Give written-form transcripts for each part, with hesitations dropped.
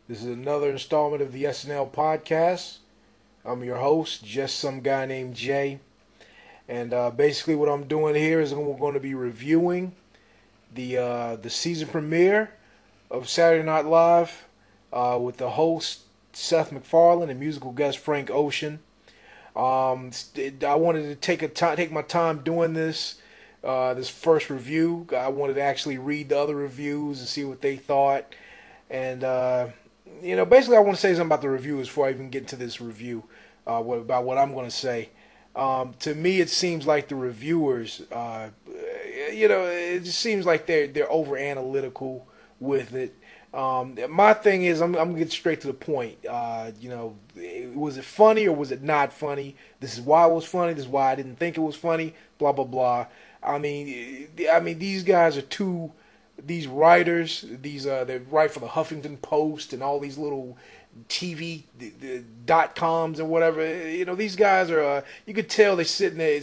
This is another installment of the SNL podcast. I'm your host, just some guy named Jay. And basically, what I'm doing here is we're going to be reviewing the season premiere of Saturday Night Live with the host Seth MacFarlane and musical guest Frank Ocean. I wanted to take my time doing this first review. I wanted to actually read the other reviews and see what they thought. And basically, I want to say something about the reviewers before I even get into this review. About what I'm going to say. To me, it seems like the reviewers, it just seems like they're over analytical with it. My thing is, I'm gonna get straight to the point. Was it funny or was it not funny? This is why it was funny. This is why I didn't think it was funny. Blah blah blah. These guys are these writers. They write for the Huffington Post and all these little TV.coms and whatever. These guys are. You could tell they're sitting at a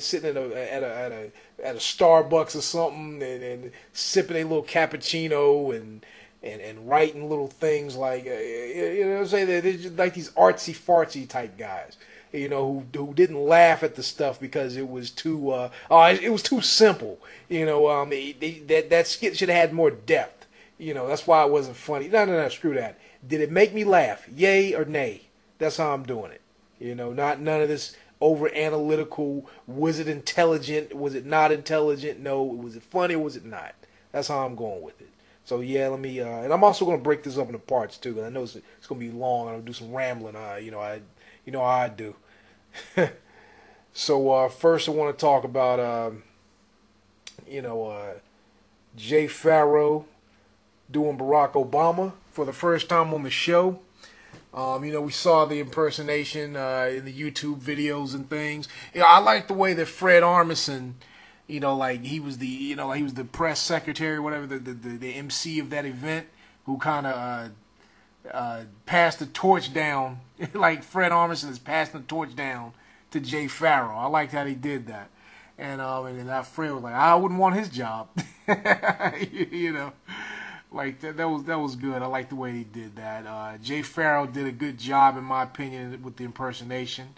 Starbucks or something and sipping a little cappuccino and writing little things like say they're just like these artsy fartsy type guys. Who didn't laugh at the stuff because it was too it was too simple. That skit should have had more depth. That's why it wasn't funny. No, screw that. Did it make me laugh? Yay or nay? That's how I'm doing it. Not none of this over analytical. Was it intelligent? Was it not intelligent? No. Was it funny or was it not? That's how I'm going with it. So yeah, let me. And I'm also going to break this up into parts too, because I know it's going to be long. I'm going to do some rambling. You know how I do. So first, I want to talk about Jay Farrow doing Barack Obama for the first time on the show. We saw the impersonation in the YouTube videos and things. I like the way that Fred Armisen, like he was the press secretary, whatever, the MC of that event, who kind of passed the torch down, like Fred Armisen is passing the torch down to Jay Farrow. I liked how he did that. And that Fred was like, I wouldn't want his job. Like that was good. I like the way he did that. Jay Farrow did a good job, in my opinion, with the impersonation.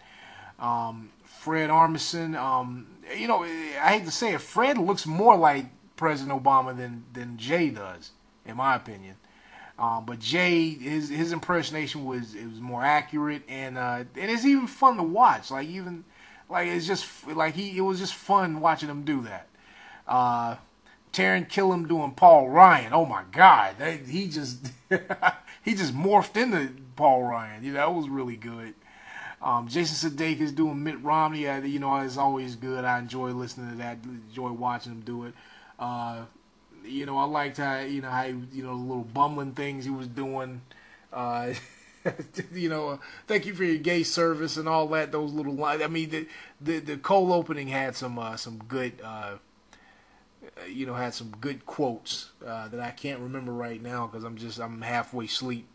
Fred Armisen, I hate to say it, Fred looks more like President Obama than Jay does, in my opinion. But Jay, his impersonation was more accurate, and it's even fun to watch. It was just fun watching him do that. Taron Killam doing Paul Ryan. Oh my God, he just he just morphed into Paul Ryan. That was really good. Jason Sudeikis doing Mitt Romney. It's always good. I enjoy listening to that. Enjoy watching him do it. I liked how the little bumbling things he was doing. Thank you for your gay service and all that. Those little lines. I mean, the cold opening had some good. Had some good quotes that I can't remember right now because I'm halfway asleep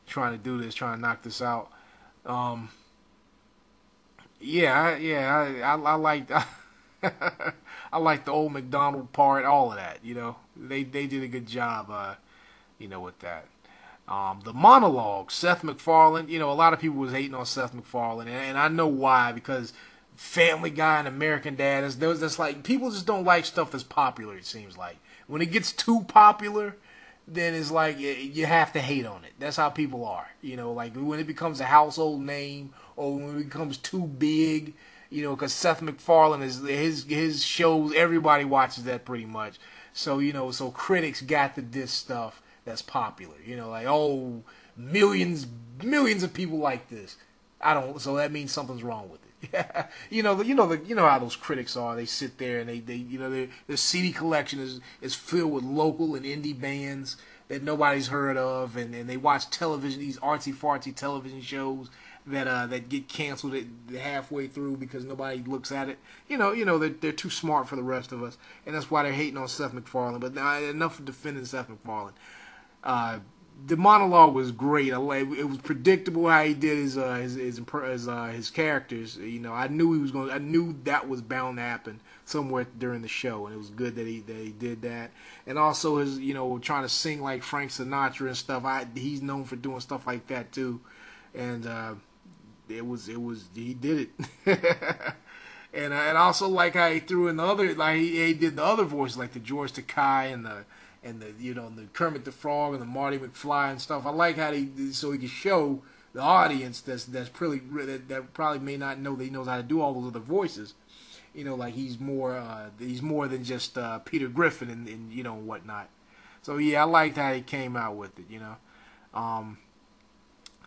trying to knock this out. I liked I liked the old McDonald part, all of that. They did a good job. With that. The monologue, Seth MacFarlane. A lot of people was hating on Seth MacFarlane, and I know why, because Family Guy and American Dad, there's like people just don't like stuff that's popular. It seems like when it gets too popular, then it's like you have to hate on it. That's how people are. Like when it becomes a household name or when it becomes too big. Because Seth MacFarlane his shows, everybody watches that pretty much. So so critics got to diss stuff that's popular. Like, oh, millions of people like this. So that means something's wrong with it. Yeah, you know how those critics are. They sit there and their CD collection is filled with local and indie bands that nobody's heard of, and they watch television, these artsy fartsy television shows that get canceled halfway through because nobody looks at it. They're too smart for the rest of us, and that's why they're hating on Seth MacFarlane. But enough of defending Seth MacFarlane. The monologue was great. It was predictable how he did his characters. You know, I knew he was going. I knew that was bound to happen somewhere during the show, and it was good that he did that. And also his, you know, trying to sing like Frank Sinatra and stuff. He's known for doing stuff like that too, and it was he did it. And also like how he threw in the other, like he did the other voices, like the George Takei and the, you know, the Kermit the Frog and the Marty McFly and stuff. I like how so he could show the audience that's probably that probably may not know that he knows how to do all those other voices. You know, like he's more than just Peter Griffin and you know whatnot. So yeah, I liked how he came out with it. You know,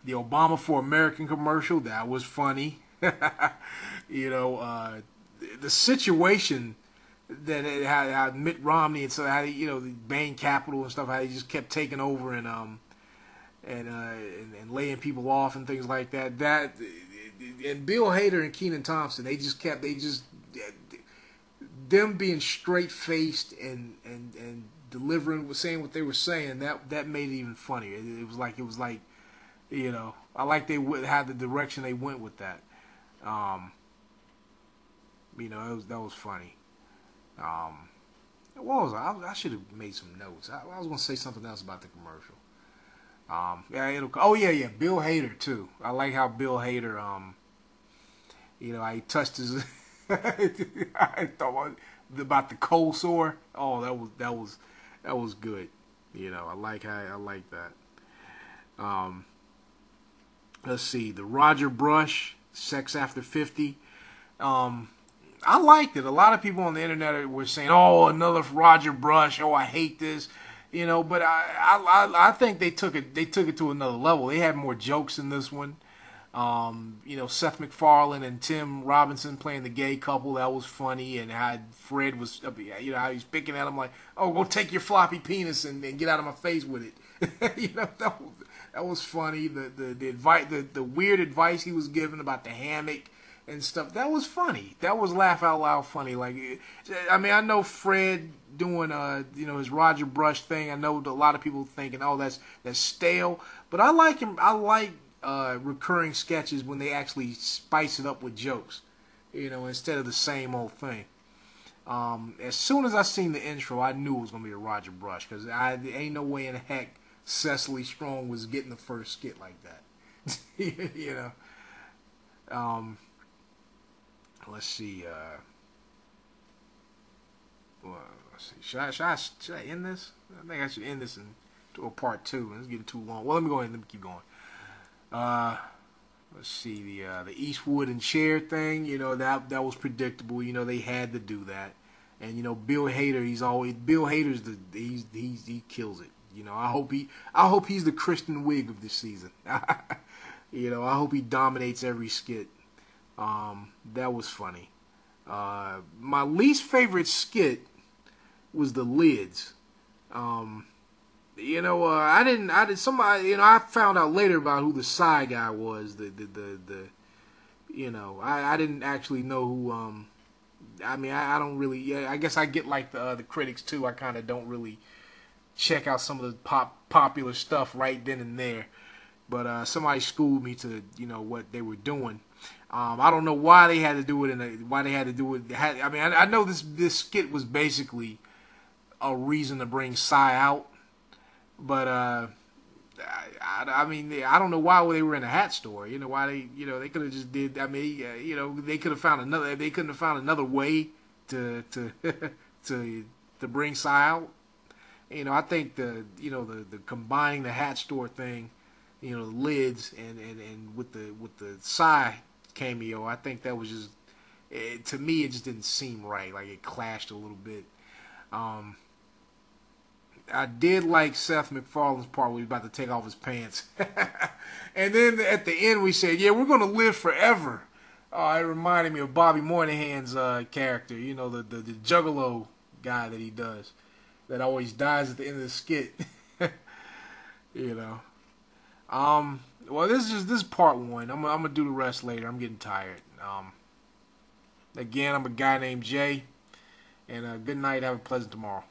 the Obama for American commercial, that was funny. You know, the situation that it had, how Mitt Romney and so how you know the Bain Capital and stuff, how he just kept taking over and laying people off and things like that. And Bill Hader and Kenan Thompson, them being straight faced and delivering, saying what they were saying. That made it even funnier. It was like, you know, I like they had the direction they went with that. You know, that was funny. What was I should have made some notes. I was going to say something else about the commercial. Yeah, Bill Hader too. I like how Bill Hader, you know, he touched his. I thought about the cold sore. Oh, that was good. You know, I like that. Let's see, the Roger Brush, Sex After 50. I liked it. A lot of people on the internet were saying, "Oh, another Roger Brush. Oh, I hate this." You know, but I think they took it to another level. They had more jokes in this one. You know, Seth MacFarlane and Tim Robinson playing the gay couple, that was funny, and how Fred was, you know, how he's picking at him like, "Oh, go take your floppy penis and get out of my face with it." You know, that was funny. The weird advice he was giving about the hammock and stuff, that was funny. That was laugh out loud funny. Like, I mean, I know Fred doing you know, his Roger Brush thing. I know a lot of people thinking, "Oh, that's stale," but I like him. I like recurring sketches when they actually spice it up with jokes, you know, instead of the same old thing. As soon as I seen the intro, I knew it was gonna be a Roger Brush, because there ain't no way in heck Cecily Strong was getting the first skit like that. You know. Let's see. Well, let's see. Should I end this? I think I should end this to a part 2. It's getting too long. Well, let me go ahead and keep going. Let's see, the Eastwood and Cher thing. You know, that was predictable. You know, they had to do that. And you know, Bill Hader, he kills it. You know, I hope he's the Kristen Wiig of this season. You know, I hope he dominates every skit. That was funny. My least favorite skit was the Lids. You know, somebody, you know, I found out later about who the Psy guy was. You know, I didn't actually know who, I mean, I don't really, yeah, I guess I get like the critics too. I kind of don't really check out some of the popular stuff right then and there. But somebody schooled me to, you know, what they were doing. I don't know why they had to do it, I mean, I know this skit was basically a reason to bring Psy out, but I mean, I don't know why they were in a hat store. You know, why they could have just did. I mean, you know, they couldn't have found another way to to bring Psy out. You know, I think the combining the hat store thing, you know, the Lids and with the Psy cameo, I think that was just, to me, it just didn't seem right. Like, it clashed a little bit. I did like Seth MacFarlane's part where he was about to take off his pants. And then at the end we said, "Yeah, we're going to live forever." It reminded me of Bobby Moynihan's character, you know, the juggalo guy that he does, that always dies at the end of the skit. You know. Well, this is part 1. I'm gonna do the rest later. I'm getting tired. Again, I'm a guy named Jay, and good night. Have a pleasant tomorrow.